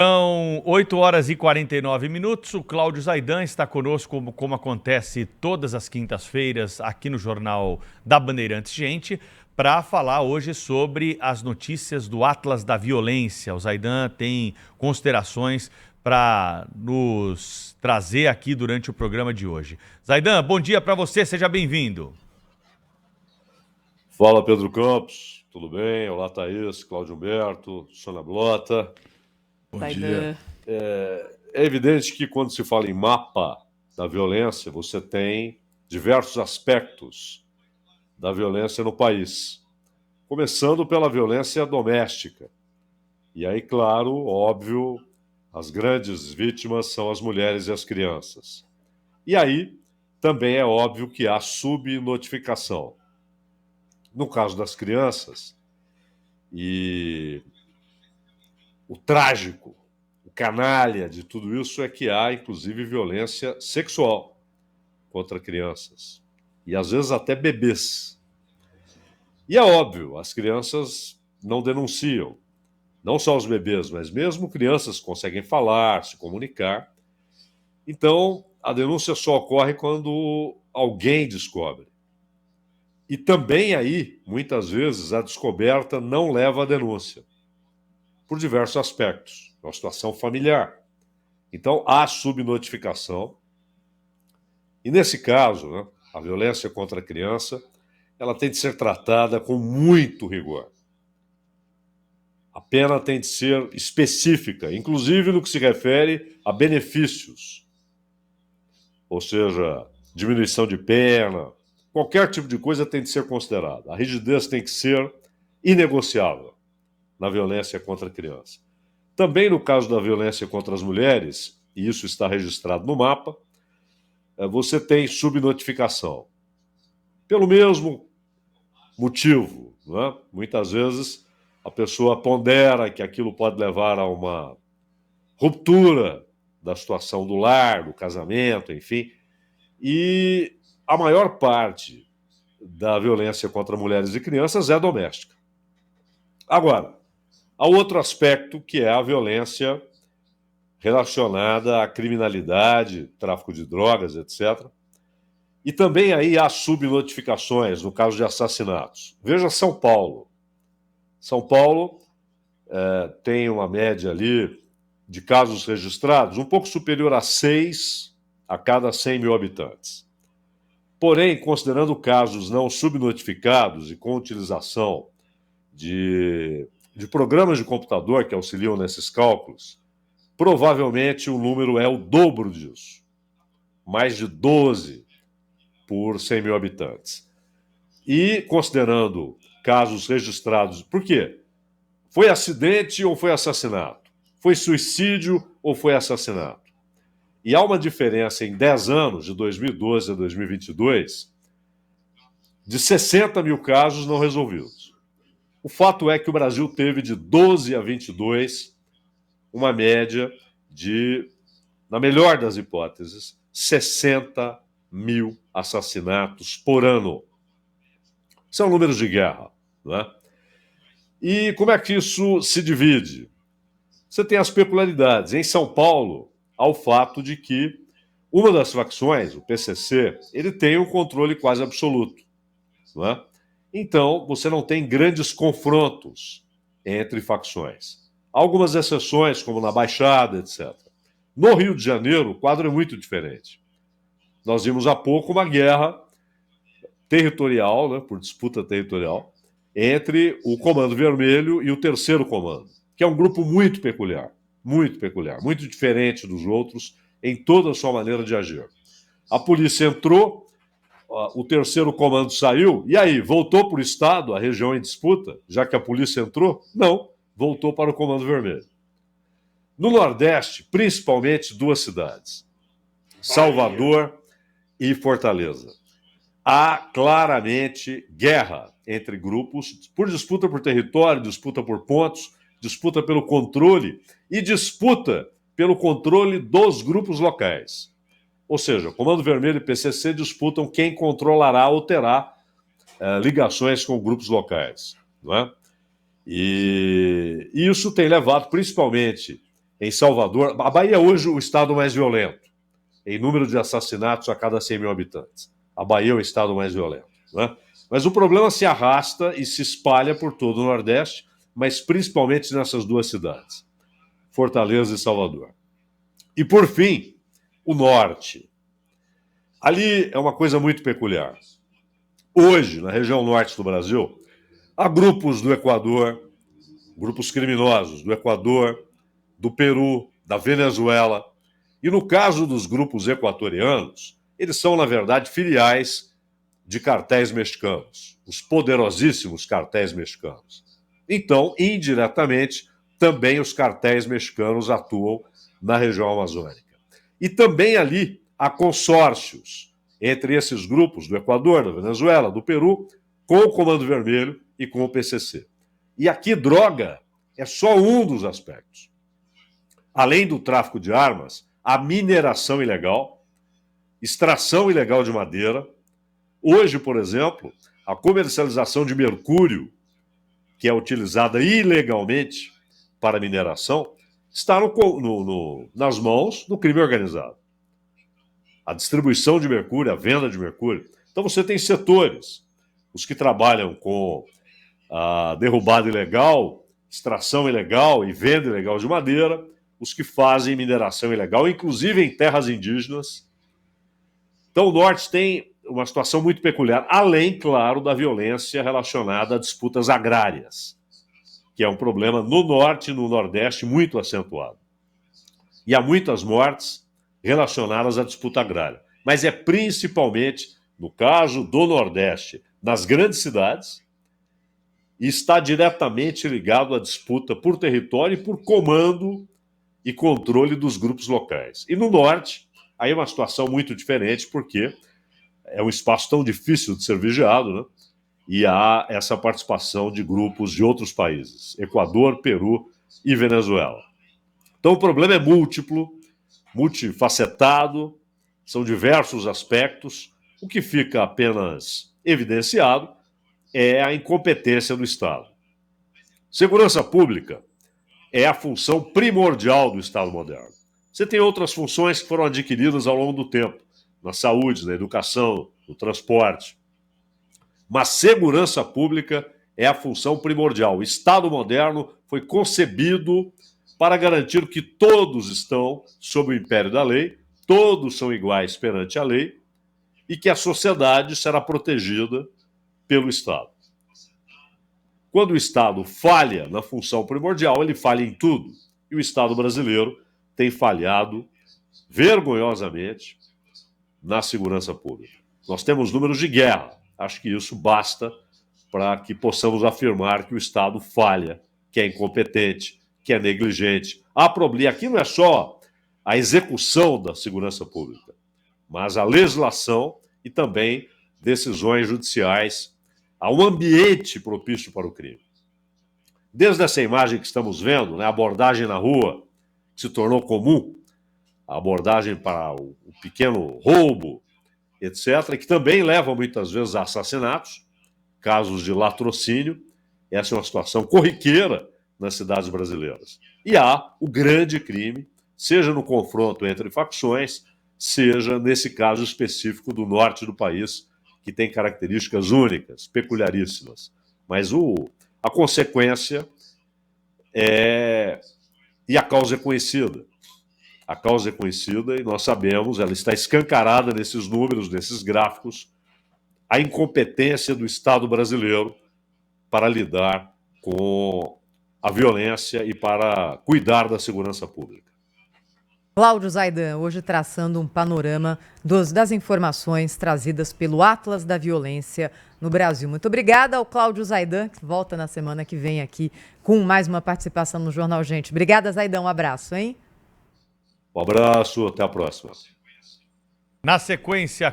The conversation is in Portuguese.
São 8 horas e 49 minutos. O Cláudio Zaidan está conosco, como acontece todas as quintas-feiras aqui no Jornal da Bandeirantes Gente, para falar hoje sobre as notícias do Atlas da Violência. O Zaidan tem considerações para nos trazer aqui durante o programa de hoje. Zaidan, bom dia para você, seja bem-vindo. Fala, Pedro Campos, tudo bem? Olá, Thaís, Cláudio Humberto, Sônia Blota. Bom dia. É evidente que quando se fala em mapa da violência, você tem diversos aspectos da violência no país, começando pela violência doméstica. E aí, claro, óbvio, as grandes vítimas são as mulheres e as crianças. E aí, também é óbvio que há subnotificação. No caso das crianças, e o trágico, o canalha de tudo isso é que há, inclusive, violência sexual contra crianças. E, às vezes, até bebês. E é óbvio, as crianças não denunciam. Não só os bebês, mas mesmo crianças conseguem falar, se comunicar. Então, a denúncia só ocorre quando alguém descobre. E também aí, muitas vezes, a descoberta não leva à denúncia, por diversos aspectos. Uma situação familiar. Então, há subnotificação. E nesse caso, né, a violência contra a criança, ela tem de ser tratada com muito rigor. A pena tem de ser específica, inclusive no que se refere a benefícios. Ou seja, diminuição de pena, qualquer tipo de coisa tem de ser considerada. A rigidez tem que ser inegociável na violência contra a criança. Também no caso da violência contra as mulheres, e isso está registrado no mapa, você tem subnotificação. Pelo mesmo motivo, não é? Muitas vezes a pessoa pondera que aquilo pode levar a uma ruptura da situação do lar, do casamento, enfim. E a maior parte da violência contra mulheres e crianças é doméstica. Agora, há outro aspecto que é a violência relacionada à criminalidade, tráfico de drogas, etc. E também aí há subnotificações no caso de assassinatos. Veja São Paulo. São Paulo tem uma média ali de casos registrados um pouco superior a 6 a cada 100 mil habitantes. Porém, considerando casos não subnotificados e com utilização de programas de computador que auxiliam nesses cálculos, provavelmente o número é o dobro disso. Mais de 12 por 100 mil habitantes. E considerando casos registrados... Por quê? Foi acidente ou foi assassinato? Foi suicídio ou foi assassinato? E há uma diferença em 10 anos, de 2012 a 2022, de 60 mil casos não resolvidos. O fato é que o Brasil teve de 12 a 22 uma média de, na melhor das hipóteses, 60 mil assassinatos por ano. São números de guerra, não é? E como é que isso se divide? Você tem as peculiaridades. Em São Paulo, há o fato de que uma das facções, o PCC, ele tem um controle quase absoluto, não é? Então, você não tem grandes confrontos entre facções. Há algumas exceções, como na Baixada, etc. No Rio de Janeiro, o quadro é muito diferente. Nós vimos há pouco uma guerra territorial, né, por disputa territorial, entre o Comando Vermelho e o Terceiro Comando, que é um grupo muito peculiar, muito diferente dos outros em toda a sua maneira de agir. A polícia entrou, o Terceiro Comando saiu, e aí, voltou para o Estado, a região em disputa, já que a polícia entrou? Não, voltou para o Comando Vermelho. No Nordeste, principalmente duas cidades, Salvador e Fortaleza. Há claramente guerra entre grupos por disputa por território, disputa por pontos, disputa pelo controle e disputa pelo controle dos grupos locais. Ou seja, Comando Vermelho e PCC disputam quem controlará ou terá ligações com grupos locais, não é? E isso tem levado principalmente Em Salvador, a Bahia é hoje o estado mais violento, em número de assassinatos a cada 100 mil habitantes. A Bahia é o estado mais violento, né? Mas o problema se arrasta e se espalha por todo o Nordeste, mas principalmente nessas duas cidades, Fortaleza e Salvador. E, por fim, o Norte. Ali é uma coisa muito peculiar. Hoje, na região norte do Brasil, há grupos do Equador, grupos criminosos do Equador, do Peru, da Venezuela. E no caso dos grupos equatorianos, eles são, na verdade, filiais de cartéis mexicanos, os poderosíssimos cartéis mexicanos. Então, indiretamente, também os cartéis mexicanos atuam na região amazônica. E também ali há consórcios entre esses grupos do Equador, da Venezuela, do Peru, com o Comando Vermelho e com o PCC. E aqui droga é só um dos aspectos. Além do tráfico de armas, a mineração ilegal, extração ilegal de madeira. Hoje, por exemplo, a comercialização de mercúrio, que é utilizada ilegalmente para mineração, está nas mãos do crime organizado. A distribuição de mercúrio, a venda de mercúrio. Então você tem setores, os que trabalham com a derrubada ilegal, extração ilegal e venda ilegal de madeira, os que fazem mineração ilegal, inclusive em terras indígenas. Então o Norte tem uma situação muito peculiar, além, claro, da violência relacionada a disputas agrárias, que é um problema no Norte e no Nordeste muito acentuado. E há muitas mortes relacionadas à disputa agrária. Mas é principalmente, no caso do Nordeste, nas grandes cidades, e está diretamente ligado à disputa por território e por comando e controle dos grupos locais. E no Norte, aí é uma situação muito diferente, porque é um espaço tão difícil de ser vigiado, né? E há essa participação de grupos de outros países, Equador, Peru e Venezuela. Então o problema é múltiplo, multifacetado, são diversos aspectos. O que fica apenas evidenciado é a incompetência do Estado. Segurança pública é a função primordial do Estado moderno. Você tem outras funções que foram adquiridas ao longo do tempo, na saúde, na educação, no transporte. Mas segurança pública é a função primordial. O Estado moderno foi concebido para garantir que todos estão sob o império da lei, todos são iguais perante a lei e que a sociedade será protegida pelo Estado. Quando o Estado falha na função primordial, ele falha em tudo. E o Estado brasileiro tem falhado vergonhosamente na segurança pública. Nós temos números de guerra. Acho que isso basta para que possamos afirmar que o Estado falha, que é incompetente, que é negligente. Aqui não é só a execução da segurança pública, mas a legislação e também decisões judiciais. Há um ambiente propício para o crime. Desde essa imagem que estamos vendo, né, a abordagem na rua, que se tornou comum, a abordagem para o pequeno roubo, etc., que também leva muitas vezes a assassinatos, casos de latrocínio. Essa é uma situação corriqueira nas cidades brasileiras. E há o grande crime, seja no confronto entre facções, seja nesse caso específico do norte do país, que tem características únicas, peculiaríssimas. Mas a consequência e a causa é conhecida. A causa é conhecida e nós sabemos, ela está escancarada nesses números, nesses gráficos, a incompetência do Estado brasileiro para lidar com a violência e para cuidar da segurança pública. Cláudio Zaidan, hoje traçando um panorama das informações trazidas pelo Atlas da Violência no Brasil. Muito obrigada ao Cláudio Zaidan, que volta na semana que vem aqui com mais uma participação no Jornal Gente. Obrigada, Zaidan, um abraço, hein? Um abraço, até a próxima. Na sequência,